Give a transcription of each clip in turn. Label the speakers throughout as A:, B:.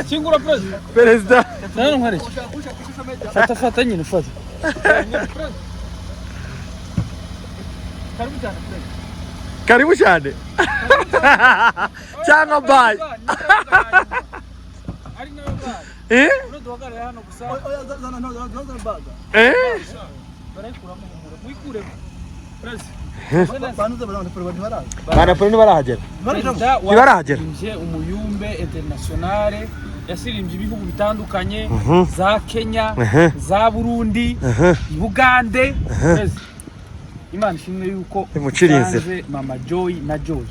A: Chingura
B: perezida
A: nani nkare fata nyine fata
B: karibu cyane cyangwa bye Banapoli barahagera
A: umuyumbe internationale yasirimbye ibihugu bitandukanye za Kenya za Burundi Uganda Imana ishimwe yuko
B: imucirinze
A: Mama Joy na Joy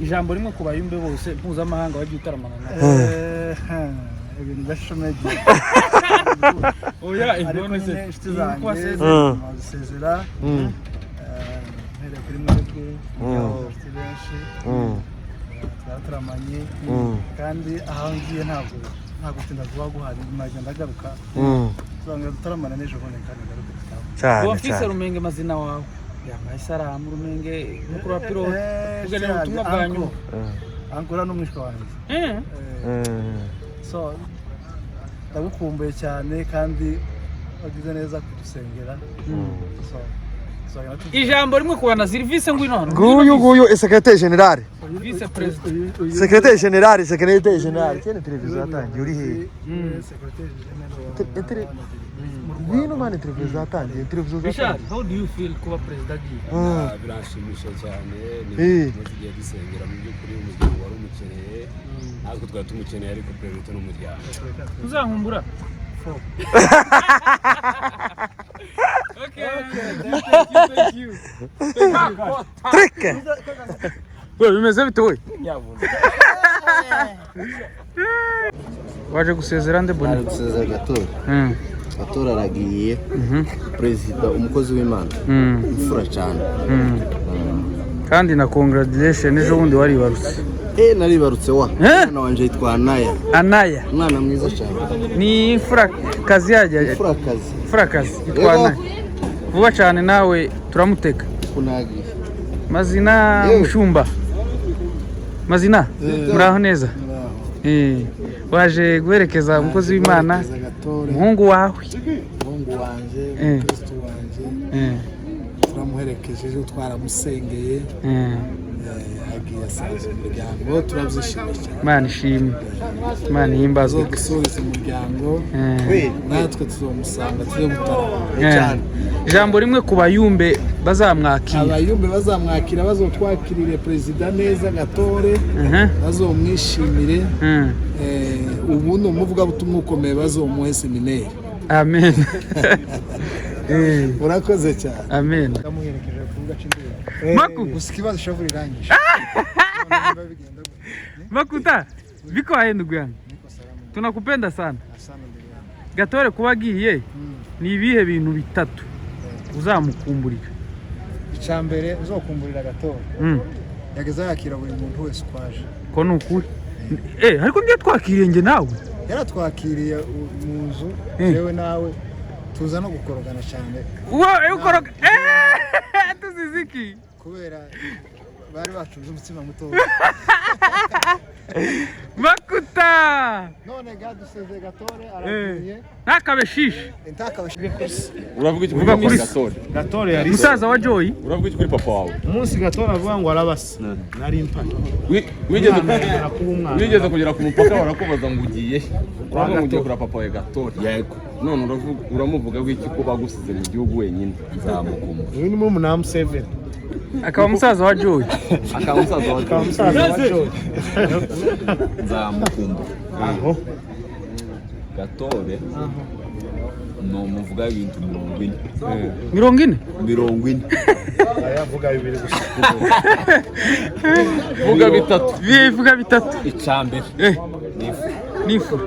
A: ijambo rimwe ku bayumbe bose mpuzamahanga bagiye utaramana
C: ibintu byashomeje
A: oya iboneze
C: sezera kuri mwebwe benshi twaramanye kandi aho ngiye ntabwo tindavuga guhari imagine ndagaruka tuzanga tutaramana n'ejo bone kandi ngaruka
A: cyane office rumenge mazina wawe yambaye salamu rumenge mukuru wa pilote kuganira ubutumwa bwanyu
C: ankora n'umwishwa wanjye so ndagukumbuye cyane kandi wagize neza kudusengera so
A: ijambo rimwe kubana service ngwino hano
B: nguyu secrétaire général
A: vice president
B: secrétaire général cyane televiziyo yatangiye uri he secrétaire ngwino mane televiziyo yatangiye televiziyo
A: Richard how do you feel kuba president
D: birashimisha cyane ni mugiye gisengera mu byukuri umuryango wari umukeneye ntabwo twari tumukeneye ariko president n'umuryango
A: uzankumbura Okay. Thank you.
B: Trick. Wewe bimeze bite we? Waje gusezera nde bone?
E: Gusezera Gatora aragiye. President umukozi w'Imana. Imfura cyane.
A: Kandi na congratulation ejo bundi wari barutse.
E: Naribarutse wa. Mwana wanje yitwa Anaya. Mwana mwiza cyane.
A: Ni imfura kazi yajya. Imfura kazi yitwa Anaya. Vuba cyane nawe turamuteka
E: kunagi
A: mazina mushumba mazina muraho neza waje guherekeza umukozi w'Imana umuhungu wanje
C: Kristo wanje turamuherekeje twaramusengeye agiye asaza umuryango turabyishimiye cyane
A: Imana ishimwe Imana yimbazwe
C: gusubiza umuryango natwe tuzomusanga tuze gutara cyane
A: ijambo rimwe ku bayumbe bazamwakira
C: abayumbe bazamwakira bazotwakirire president neza Gatore bazomwishimire ubundi umuvuga butumwa ukomeye bazomuhe seminaire
A: amen
C: urakoze cyane
A: amen
C: kamuherekeje kuvuga cy'induru
A: Maku
C: usikibazo shavuri rangije
A: Makuta biko ndugu yangu tunakupenda sana Gatore kuba agiye ni ibihe bintu bitatu uzamukumburira
C: icyambere uzokumburira Gatore yageza yakira buri muntu wese kwaje
A: ko nukuri ariko ndiye twakiriye nge nawe
C: yaratwakiriye mu nzu yewe nawe tuza no gukorogana cyane
A: ukoroga tuziziki
C: kubera bari bacuze umutsima muto
A: Makuta
C: none gaduseze Gatore aragiye
A: ntakabeshishe
D: uravuga iki kuri
A: Gatore yari musaza wa Joy
D: uravuga iki kuri papa wawe
C: umunsi Gatore avuga ngo arabasa nari impaka
D: wigeze kugera ku mupaka barakubaza ngo ugiye uravuga ngo ugiye kuri papa wawe Gatore yego none uramuvuga wiki ko bagusize mu gihugu wenyine nzamukumbuza
C: uyu ni mu namu 7
A: akaba musaza wa Joy
D: nzamukumbuza Gatore no muvuga ibintu 40
C: ayavuga bibiri gusa
D: vuga bitatu
A: icambere nifu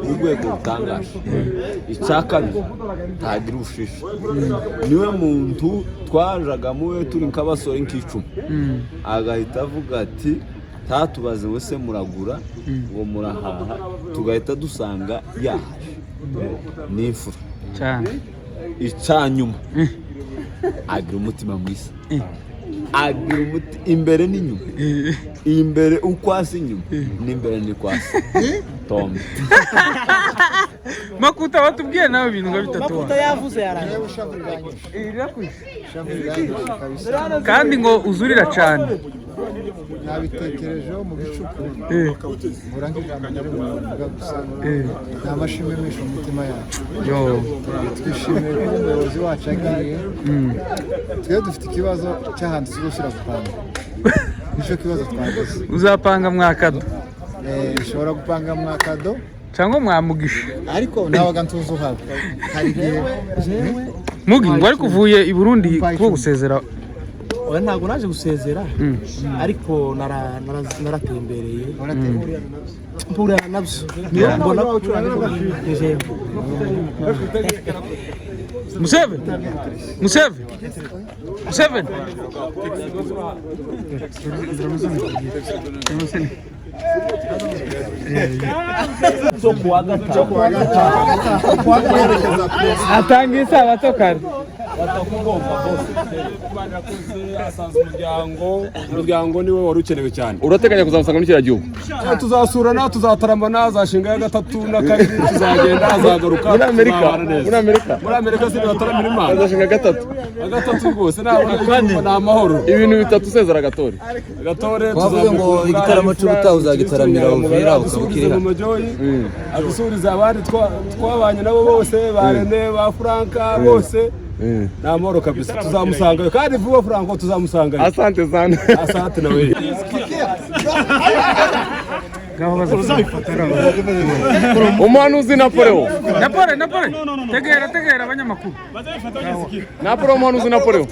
D: urwego rutangaje icyakabiri ntagira ushisha niwe muntu twajaga muwe turi nk'abasore nk'icumi agahita avuga ati tatubaze wese muragura ngo murahaha tugahita dusanga yahaje n'imfura
A: cyane
D: icyanyuma agira umutima mwiza
E: agira umuti imbere n'inyuma. Imbere ukwasi inyuma n'imbere ni kwasi. Tom.
A: Makuta watubwiye nawe ibintu ngo bitatu.
C: Makuta yavuze yarangiye.
A: Kandi ngo uzurira cyane.
C: Nabitekerejeho mu bicuku. Murangijana muri muvuga gusa. Nta mashimwe menshi mu mutima yacu.
A: Yo.
C: Twishimiye ko umuyobozi wacu agiye. Twe dufite ikibazo cy'ahantu tuzoshyira gupanga. Nicyo kibazo twagize.
A: Uzapanga mwakado.
C: Ushobora gupanga mwakado
A: cyangwa mwamugisha.
C: Ariko nabaga ntuzo haba. Hari jewe
A: Mugi ngo ariko uvuye i Burundi ko gusezera.
F: Oya ntago naje gusezera ariko naratembereye mpura nabyo mbona
A: Museve atangisa batokana
D: umuryango niwe wari ukenewe cyane. Urateganya kuzamusanga muri kiriya gihugu? Tuzasurana, tuzataramana, azashinga ya gatatu na kabiri, tuzagenda, azagaruka. Muri Amerika se bataramira Imana. Azashinga gatatu rwose ni amahoro. Ibintu bitatu usezera Gatore.
E: Bavuze ngo igitaramo cy'ubutaha uzagitaramira Uvira ukabukirira.
D: Adusuriza abandi twabanye nabo bose, ba Rene, ba Franka bose. Na amahoro kabisa, tuzamusanga kandi vuba Franco tuzamusanga. Asante sana. Asante nawe. Umuhanuzi Napoleon.
A: Tegera abanyamakuru.
D: Napoleon umuhanuzi Napoleon.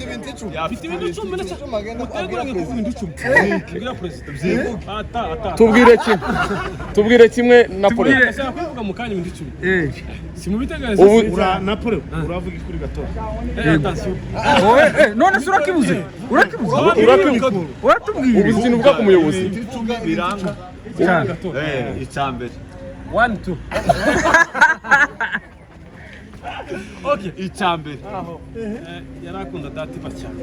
D: Tubwire kimwe Napoleon.
C: Napoleon uravuga kuri Gatore.
A: None surakibuze. Uratubwira.
D: Ubu ikintu uvuga ku muyobozi.
E: Biranga. Icambere.
D: 1 2.
E: Okay, icambere.
F: yarakunda datiba cyane.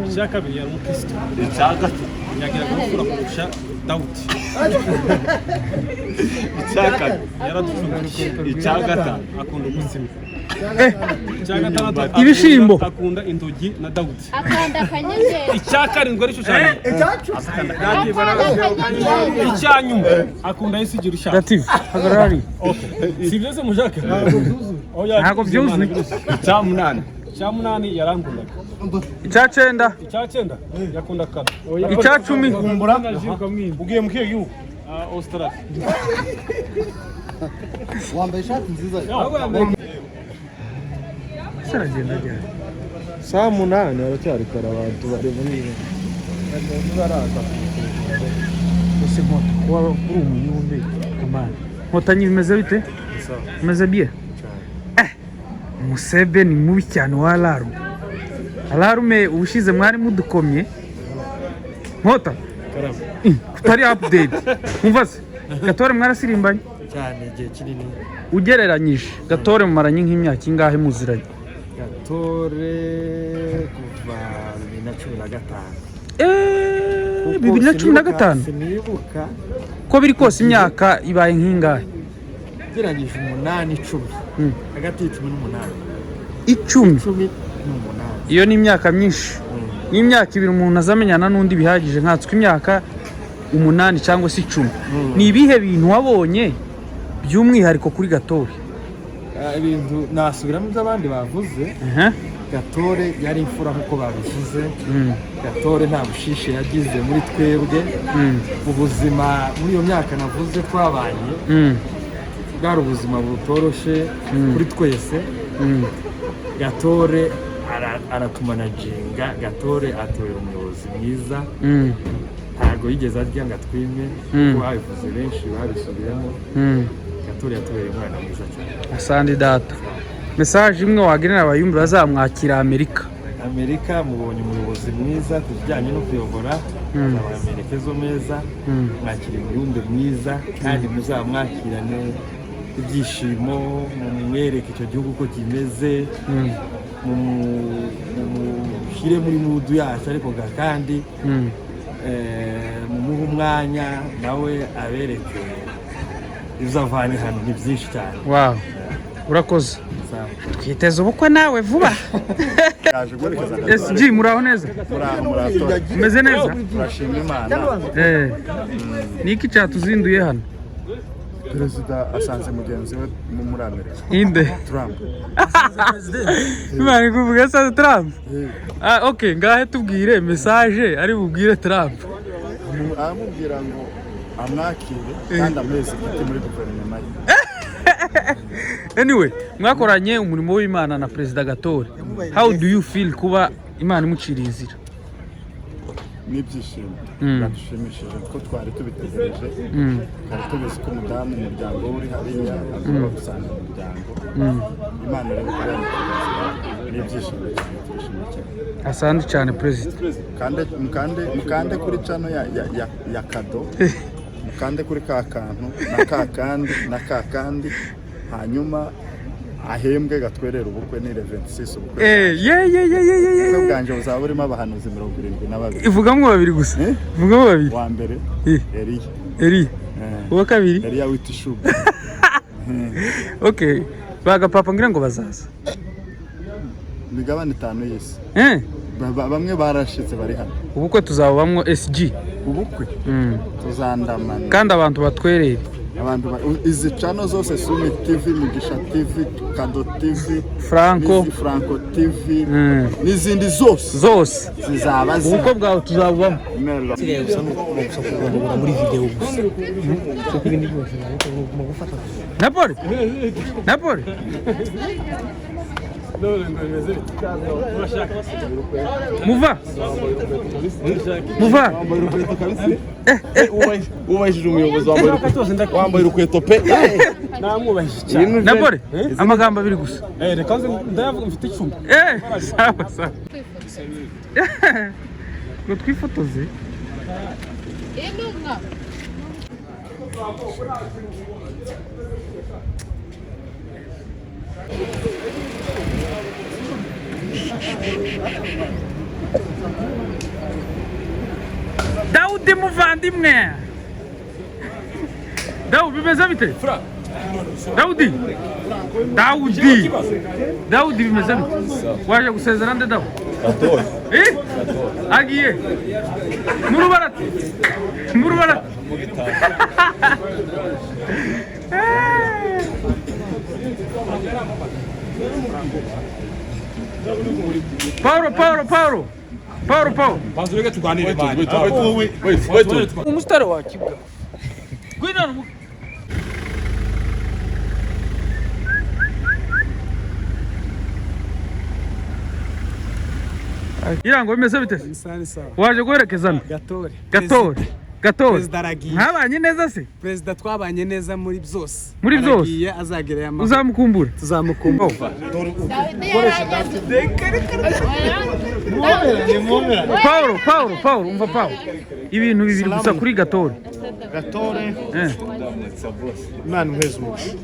E: Icakabiri
F: yari umukristo.
E: Icakatu.
F: Yagira gukura kurusha Dawudi.
E: Icakatu.
F: Yaradufunguriye.
E: Icakata.
F: Akunda ubuzima.
A: Ibishimbo
F: akunda indogi na Dawudi.
G: Akanda kanyenyeri.
F: Icyakarindwa ari cyo cyane. Icyanyuma akunda yisigira ushaka.
A: Dative hagarari.
F: Si byose mujaka.
A: Ntago byuzuye.
F: Icyamunani yarankundaga.
A: Icyacenda
F: yakunda kana.
A: Icyacumi
F: ugiye mu kiyo gihugu. Australia.
C: Wambaye ishati nziza.
A: Saragenda cyane.
B: Saa 8 aracyari kare abantu bari muri ibi.
C: Baraza.
A: Ese moto kwa kuri umunyumbe kamana. Motanyi bimeze bite? Bimeze bien. Musebe ni mubi cyane wa alarme. Alarme ubushize mwari mudukomye. Mota. Kutari update. Umva se. Gatore mwarasirimbanye
F: cyane igihe kinini.
A: Ugereranyije Gatore mumaranye nk'imyaka ingahe muziranye?
F: Gatore kuva 2015.
A: 2015
F: Sinibuka
A: ko biri kose imyaka ibaye nk'ingahe?
F: geragije 8 10 hagati y'10
A: 10
F: n'umunani.
A: Iyo ni imyaka myinshi. Ni imyaka ibiri umuntu azamenyana n'undi bihagije nkatswe imyaka 8 cyangwa se 10. Ni ibihe bintu wabonye by'umwihariko kuri Gatore?
F: Ibintu nasubiramo by'abandi bavuze. Gatore yari imfura nkuko babivuze. Gatore nta bushishe yagize muri twebwe. Ubuzima muri iyo myaka navuze twabanye bwari ubuzima butoroshe kuri twese. Gatore aratumanaginga. Gatore atoye umuyobozi mwiza. Ntago yigeze arya ngo atwime kuko babivuze benshi babisubiramo. Gatore yatubereye umwana mwiza cyane.
A: Asandi data. Message imwe wagenera abayumbi bazamwakira Amerika
F: mubonye umuyobozi mwiza kujyanye no kuyobora abamerekezo meza. Mwakira umuyumbe mwiza kandi muzamwakirane ibyishimo mumwereke icyo gihugu ko kimeze. mushyire muri mudu yacu ariko kandi mumuhe umwanya nawe abereke ibizavanye hano ni byinshi cyane.
A: Wow, urakoze. Twiteze ubukwe nawe vuba. SG muraho neza? Meze neza?
C: turashima Imana.
A: Niki cyatuzinduye hano?
C: Perezida asanze mugenzi we muri Amerika.
A: Inde?
C: Trump.
A: Imana kuvuga sa Trump. Okay, ngahe tubwire message ari bubwire Trump.
C: Amubwira ngo amwakire kandi ameze gute muri guverinoma ye.
A: Anyway, mwakoranye umurimo w'Imana na Perezida Gatore. How do you feel kuba Imana imuciriye inzira?
C: N'ibyishimo byadushimishije ko twari tubitegereje, kandi tubizi ko umudamu umuryango uri hariya agomba gusanga umuryango. Imana rero n'ibyishimo cyane.
A: Asante cyane Perezida.
C: Mukande kuri chano ya Kado, mukande kuri ka kantu na ka kandi hanyuma ahembwe gatwerera ubukwe ni 26 ubukwe.
A: Ye.
C: Bwanje buzaba burimo abahanuzi 72.
A: Ivugamwe babiri gusa. Ivugamwe babiri.
C: Wa mbere
A: Eri. Uwa kabiri.
C: Eri yawitishuba.
A: Okay. Baga papa ngira ngo bazaza.
C: Migabane 5 y'isi. Bamwe barashitse bari hano.
A: Ubukwe tuzabamwo SG.
C: Ubukwe tuzandamana.
A: Kandi abantu batwereye.
C: Abantu izi channel zose Sumi TV, Mugisha TV, Kado TV,
A: Franco
C: TV, n'izindi zose zizaba
A: ubukwe bwawe tuzabubamo.
F: muri video gusa.
A: Napoli. Muva.
E: Ubahishije umuyobozi wambaye urukweto pe.
F: Namwubahije cyane.
A: Napoli. Amagambo abiri gusa.
F: Reka ndayavuga mfite icumbi.
A: Sawa. Ngo twifotoze. Daudi muvandimwe. Daudi bimeze bite? Daudi bimeze bite? Waje gusezera nde Daudi? Agiye. Murubarati. Paulo.
D: Banzureke tuganire bani.
A: Umusitari wakibwa. Gwina. Irango bimeze bite? Waje guherekezana? Gatore. Perezida aragiye. Mwabanye neza se?
G: Perezida twabanye neza muri byose.
A: Muri byose?
G: Aragiye azagera ya
A: Uzamukumbura?
G: Tuzamukumbura.
A: Paulo, umva Paulo. Ibintu bibiri gusa kuri Gatore.
H: Imana iheze umugisha.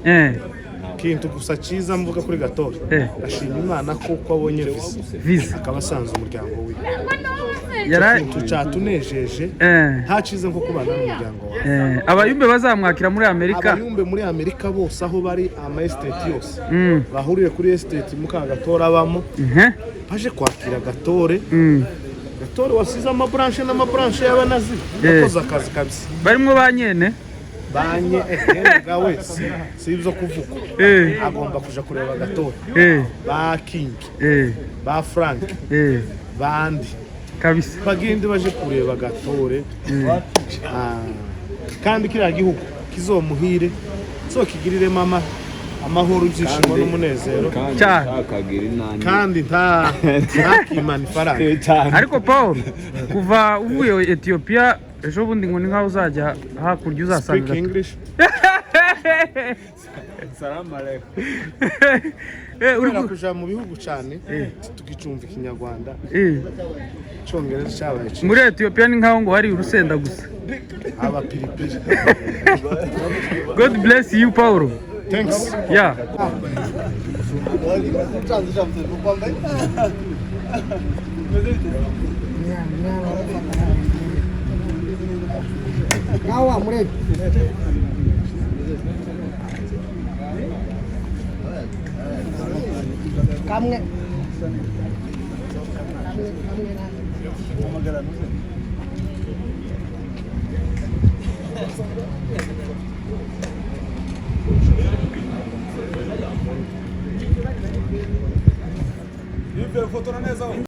H: Kintu gusa cyiza mvuga kuri Gatore. Ashima Imana kuko abonye visa. Akaba asanze umuryango we. Ikintu cyatunejeje nta cyiza nko kubana n'umuryango wawe.
A: Abayumbe bazamwakira muri Amerika.
H: Abayumbe muri Amerika bose aho bari ama estate yose bahuriye kuri estate muka Gatore abamo. Baje kwakira Gatore. Gatore wasize amabranche n'amabranche y'abanazi. Yakoze akazi kabisa.
A: Barimo banyene
H: banye gawe si ibyo kuvuga. Agomba kuja kureba Gatore. Ba King. Ba Frank. Bandi
A: kabisa
H: bagende baje kureba Gatore. Kandi kiriya gihugu kizomuhire kigirire mama amahoro byishimo n'umunezero kandi ntakimana ifaranga.
A: Ariko Paul kuva uvuye Ethiopia ejo bundi ngo ni nkaho uzajya hakurya uzasanga
H: Salam aleikum. Uri kuja mu bihugu cyane tugicumva ikinyarwanda. Cyongereza cyabaye.
A: Muri Ethiopia ni nkaho ngo hari urusenda gusa.
H: Aba pilipili.
A: God bless you Paul.
H: Thanks.
A: Yeah.
I: Kamwe.
D: Ive fotora neza.